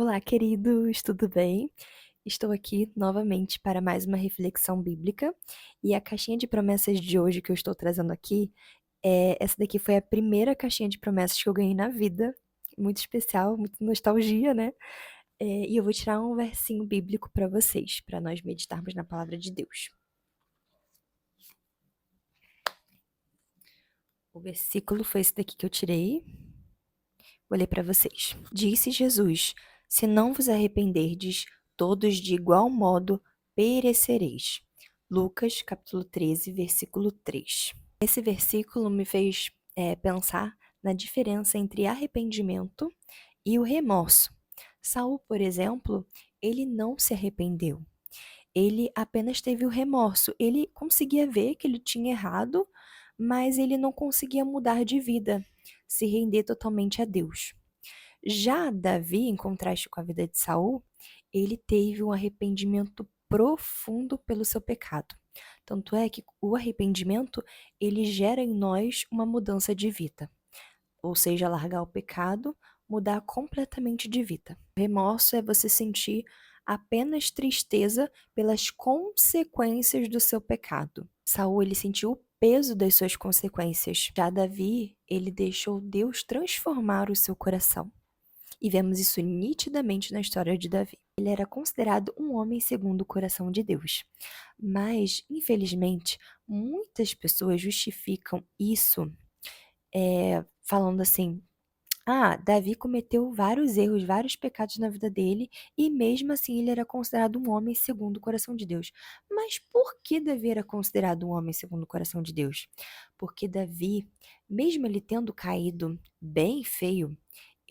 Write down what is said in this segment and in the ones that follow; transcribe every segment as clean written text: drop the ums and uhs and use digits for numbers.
Olá, queridos, tudo bem? Estou aqui novamente para mais uma reflexão bíblica e a caixinha de promessas de hoje que eu estou trazendo aqui, essa daqui foi a primeira caixinha de promessas que eu ganhei na vida, muito especial, muito nostalgia, né? E eu vou tirar um versinho bíblico para vocês, para nós meditarmos na palavra de Deus. O versículo foi esse daqui que eu tirei. Vou ler para vocês. Disse Jesus: Se não vos arrependerdes, todos de igual modo perecereis. Lucas, capítulo 13, versículo 3. Esse versículo me fez pensar na diferença entre arrependimento e o remorso. Saul, por exemplo, ele não se arrependeu. Ele apenas teve o remorso. Ele conseguia ver que ele tinha errado, mas ele não conseguia mudar de vida, se render totalmente a Deus. Já Davi, em contraste com a vida de Saul, ele teve um arrependimento profundo pelo seu pecado. Tanto é que o arrependimento, ele gera em nós uma mudança de vida. Ou seja, largar o pecado, mudar completamente de vida. O remorso é você sentir apenas tristeza pelas consequências do seu pecado. Saul, ele sentiu o peso das suas consequências. Já Davi, ele deixou Deus transformar o seu coração. E vemos isso nitidamente na história de Davi. Ele era considerado um homem segundo o coração de Deus. Mas, infelizmente, muitas pessoas justificam isso falando assim: Davi cometeu vários erros, vários pecados na vida dele, e mesmo assim ele era considerado um homem segundo o coração de Deus. Mas por que Davi era considerado um homem segundo o coração de Deus? Porque Davi, mesmo ele tendo caído bem feio,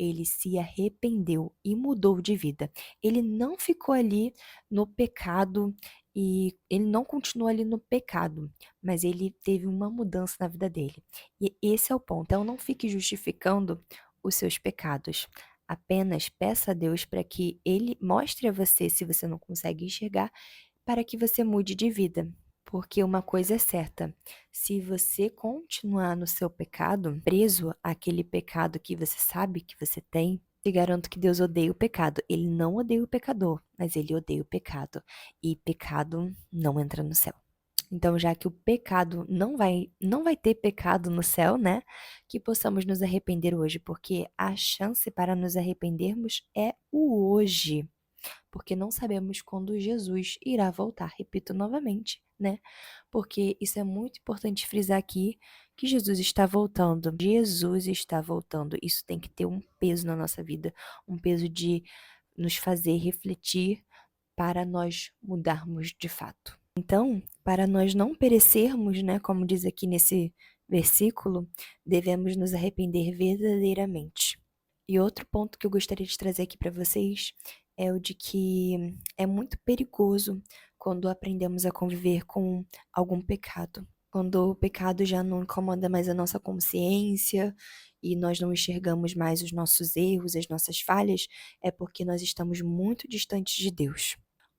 ele se arrependeu e mudou de vida. Ele não ficou ali no pecado e ele não continuou ali no pecado, mas ele teve uma mudança na vida dele. E esse é o ponto. Então não fique justificando os seus pecados. Apenas peça a Deus para que Ele mostre a você, se você não consegue enxergar, para que você mude de vida. Porque uma coisa é certa: se você continuar no seu pecado, preso àquele pecado que você sabe que você tem, te garanto que Deus odeia o pecado. Ele não odeia o pecador, mas ele odeia o pecado. E pecado não entra no céu. Então, já que o pecado não vai ter pecado no céu, né? Que possamos nos arrepender hoje, porque a chance para nos arrependermos é o hoje, porque não sabemos quando Jesus irá voltar. Repito novamente, né? Porque isso é muito importante frisar aqui, que Jesus está voltando. Jesus está voltando. Isso tem que ter um peso na nossa vida, um peso de nos fazer refletir para nós mudarmos de fato. Então, para nós não perecermos, né, como diz aqui nesse versículo, devemos nos arrepender verdadeiramente. E outro ponto que eu gostaria de trazer aqui para vocês é o de que é muito perigoso quando aprendemos a conviver com algum pecado. Quando o pecado já não incomoda mais a nossa consciência e nós não enxergamos mais os nossos erros, as nossas falhas, é porque nós estamos muito distantes de Deus.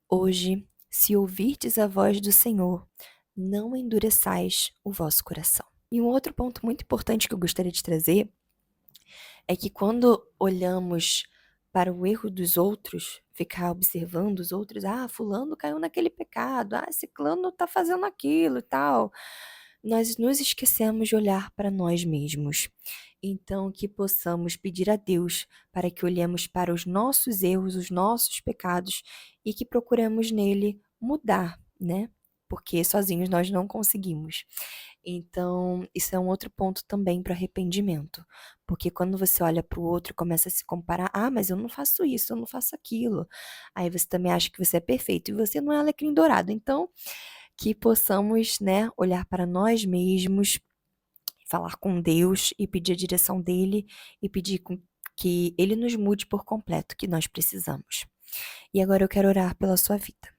Hoje, se ouvirdes a voz do Senhor, não endureçais o vosso coração. E um outro ponto muito importante que eu gostaria de trazer é que quando olhamos para o erro dos outros, ficar observando os outros, fulano caiu naquele pecado, ciclano está fazendo aquilo e tal, nós nos esquecemos de olhar para nós mesmos. Então, que possamos pedir a Deus para que olhemos para os nossos erros, os nossos pecados e que procuremos nele mudar, né? Porque sozinhos nós não conseguimos. Então, isso é um outro ponto também para arrependimento. Porque quando você olha para o outro e começa a se comparar, mas eu não faço isso, eu não faço aquilo. Aí você também acha que você é perfeito e você não é alecrim dourado. Então, que possamos, né, olhar para nós mesmos, falar com Deus e pedir a direção dele e pedir que ele nos mude por completo, que nós precisamos. E agora eu quero orar pela sua vida.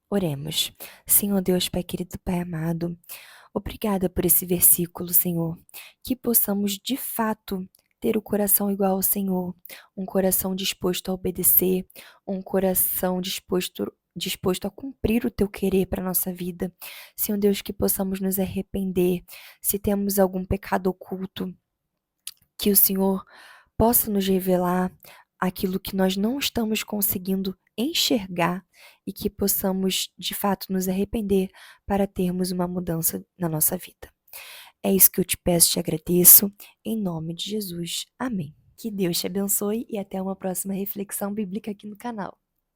Oremos. Senhor Deus, Pai querido, Pai amado, obrigada por esse versículo, Senhor, que possamos de fato ter o coração igual ao Senhor, um coração disposto a obedecer, um coração disposto a cumprir o teu querer para a nossa vida. Senhor Deus, que possamos nos arrepender se temos algum pecado oculto, que o Senhor possa nos revelar aquilo que nós não estamos conseguindo enxergar e que possamos, de fato, nos arrepender para termos uma mudança na nossa vida. É isso que eu te peço, te agradeço, em nome de Jesus. Amém. Que Deus te abençoe e até uma próxima reflexão bíblica aqui no canal.